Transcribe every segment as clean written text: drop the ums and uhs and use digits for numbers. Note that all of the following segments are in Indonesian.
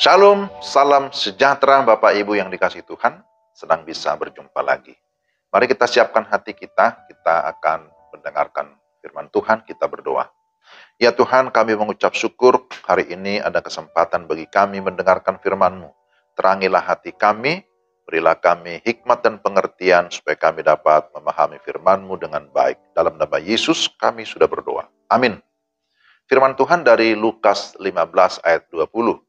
Shalom, salam sejahtera Bapak Ibu yang dikasihi Tuhan. Senang bisa berjumpa lagi. Mari kita siapkan hati kita akan mendengarkan firman Tuhan, kita berdoa. Ya Tuhan, kami mengucap syukur hari ini ada kesempatan bagi kami mendengarkan firman-Mu. Terangilah hati kami, berilah kami hikmat dan pengertian supaya kami dapat memahami firman-Mu dengan baik. Dalam nama Yesus kami sudah berdoa. Amin. Firman Tuhan dari Lukas 15 ayat 20.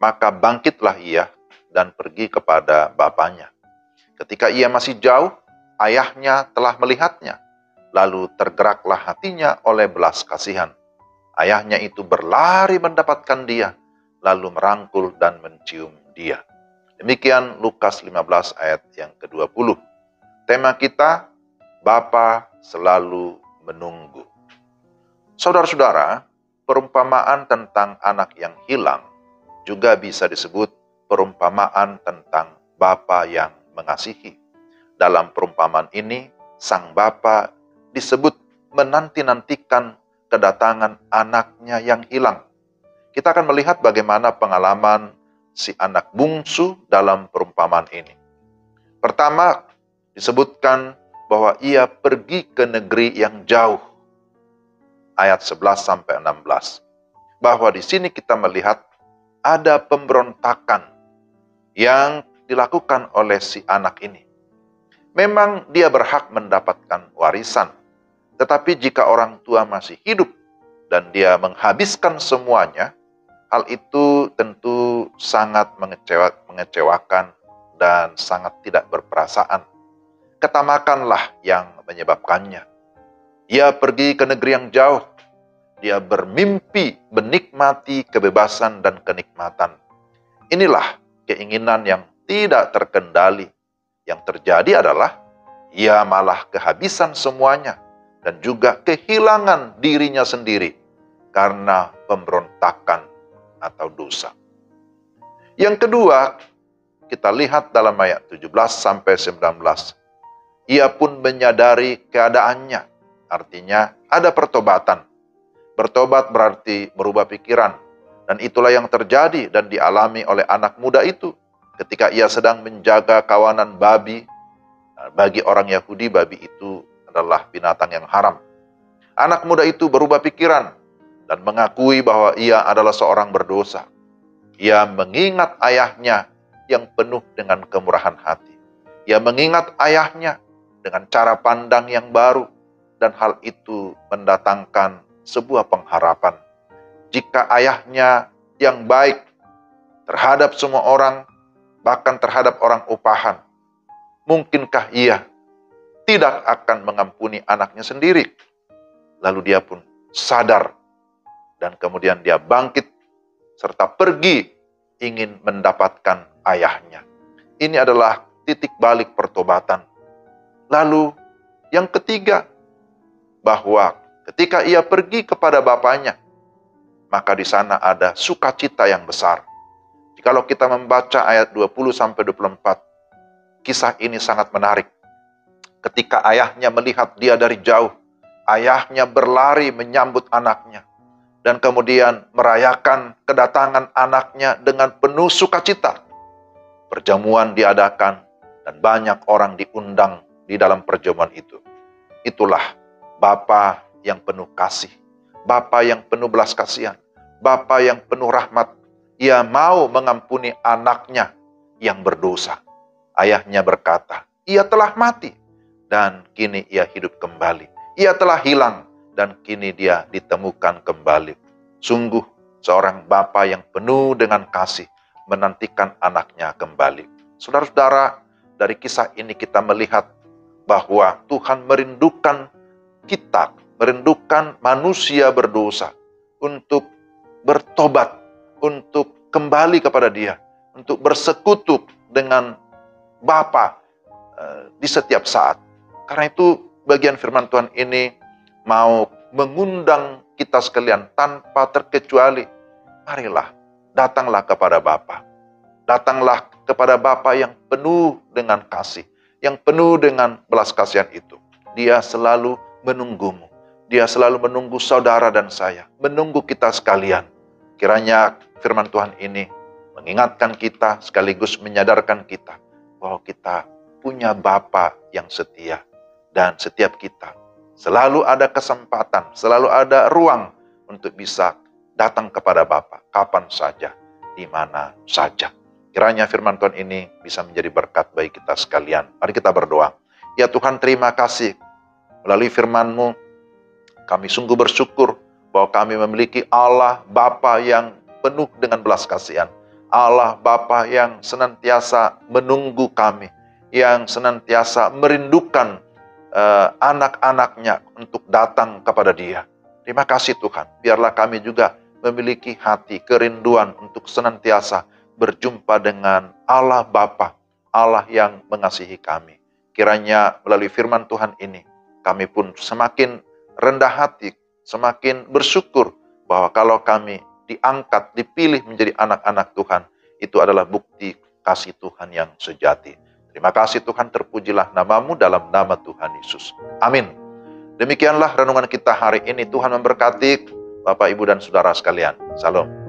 Maka bangkitlah ia dan pergi kepada bapaknya. Ketika ia masih jauh, ayahnya telah melihatnya. Lalu tergeraklah hatinya oleh belas kasihan. Ayahnya itu berlari mendapatkan dia, lalu merangkul dan mencium dia. Demikian Lukas 15 ayat yang ke-20. Tema kita, Bapa selalu menunggu. Saudara-saudara, perumpamaan tentang anak yang hilang juga bisa disebut perumpamaan tentang Bapa yang mengasihi. Dalam perumpamaan ini, sang Bapa disebut menanti-nantikan kedatangan anaknya yang hilang. Kita akan melihat bagaimana pengalaman si anak bungsu dalam perumpamaan ini. Pertama, disebutkan bahwa ia pergi ke negeri yang jauh. Ayat 11-16. Bahwa di sini kita melihat ada pemberontakan yang dilakukan oleh si anak ini. Memang dia berhak mendapatkan warisan, tetapi jika orang tua masih hidup dan dia menghabiskan semuanya, hal itu tentu sangat mengecewakan dan sangat tidak berperasaan. Ketamakanlah yang menyebabkannya. Ia pergi ke negeri yang jauh. Dia bermimpi menikmati kebebasan dan kenikmatan. Inilah keinginan yang tidak terkendali. Yang terjadi adalah ia malah kehabisan semuanya dan juga kehilangan dirinya sendiri karena pemberontakan atau dosa. Yang kedua, kita lihat dalam ayat 17-19. Ia pun menyadari keadaannya, artinya ada pertobatan. Bertobat berarti berubah pikiran. Dan itulah yang terjadi dan dialami oleh anak muda itu. Ketika ia sedang menjaga kawanan babi. Bagi orang Yahudi, babi itu adalah binatang yang haram. Anak muda itu berubah pikiran. Dan mengakui bahwa ia adalah seorang berdosa. Ia mengingat ayahnya yang penuh dengan kemurahan hati. Ia mengingat ayahnya dengan cara pandang yang baru. Dan hal itu mendatangkan sebuah pengharapan. Jika ayahnya yang baik terhadap semua orang, bahkan terhadap orang upahan, mungkinkah ia tidak akan mengampuni anaknya sendiri? Lalu dia pun sadar dan kemudian dia bangkit serta pergi ingin mendapatkan ayahnya. Ini adalah titik balik pertobatan. Lalu yang ketiga, bahwa ketika ia pergi kepada bapaknya, maka di sana ada sukacita yang besar. Jikalau kita membaca ayat 20-24, kisah ini sangat menarik. Ketika ayahnya melihat dia dari jauh, ayahnya berlari menyambut anaknya, dan kemudian merayakan kedatangan anaknya dengan penuh sukacita. Perjamuan diadakan, dan banyak orang diundang di dalam perjamuan itu. Itulah Bapa yang penuh kasih, Bapa yang penuh belas kasihan, Bapa yang penuh rahmat. Ia mau mengampuni anaknya yang berdosa. Ayahnya berkata, ia telah mati dan kini ia hidup kembali. Ia telah hilang dan kini dia ditemukan kembali. Sungguh seorang Bapa yang penuh dengan kasih menantikan anaknya kembali. Saudara-saudara, dari kisah ini kita melihat bahwa Tuhan merindukan kita, merindukan manusia berdosa untuk bertobat, untuk kembali kepada Dia, untuk bersekutu dengan Bapa di setiap saat. Karena itu bagian firman Tuhan ini mau mengundang kita sekalian tanpa terkecuali. Marilah, datanglah kepada Bapa. Datanglah kepada Bapa yang penuh dengan kasih, yang penuh dengan belas kasihan itu. Dia selalu menunggumu. Dia selalu menunggu saudara dan saya, menunggu kita sekalian. Kiranya firman Tuhan ini mengingatkan kita sekaligus menyadarkan kita bahwa kita punya Bapa yang setia. Dan setiap kita selalu ada kesempatan, selalu ada ruang untuk bisa datang kepada Bapa kapan saja, di mana saja. Kiranya firman Tuhan ini bisa menjadi berkat bagi kita sekalian. Mari kita berdoa. Ya Tuhan, terima kasih melalui firman-Mu kami sungguh bersyukur bahwa kami memiliki Allah Bapa yang penuh dengan belas kasihan. Allah Bapa yang senantiasa menunggu kami, yang senantiasa merindukan anak-anaknya untuk datang kepada Dia. Terima kasih Tuhan, biarlah kami juga memiliki hati kerinduan untuk senantiasa berjumpa dengan Allah Bapa, Allah yang mengasihi kami. Kiranya melalui firman Tuhan ini, kami pun semakin rendah hati, semakin bersyukur bahwa kalau kami diangkat, dipilih menjadi anak-anak Tuhan, itu adalah bukti kasih Tuhan yang sejati. Terima kasih Tuhan, terpujilah nama-Mu dalam nama Tuhan Yesus. Amin. Demikianlah renungan kita hari ini. Tuhan memberkati Bapak, Ibu, dan Saudara sekalian. Salam.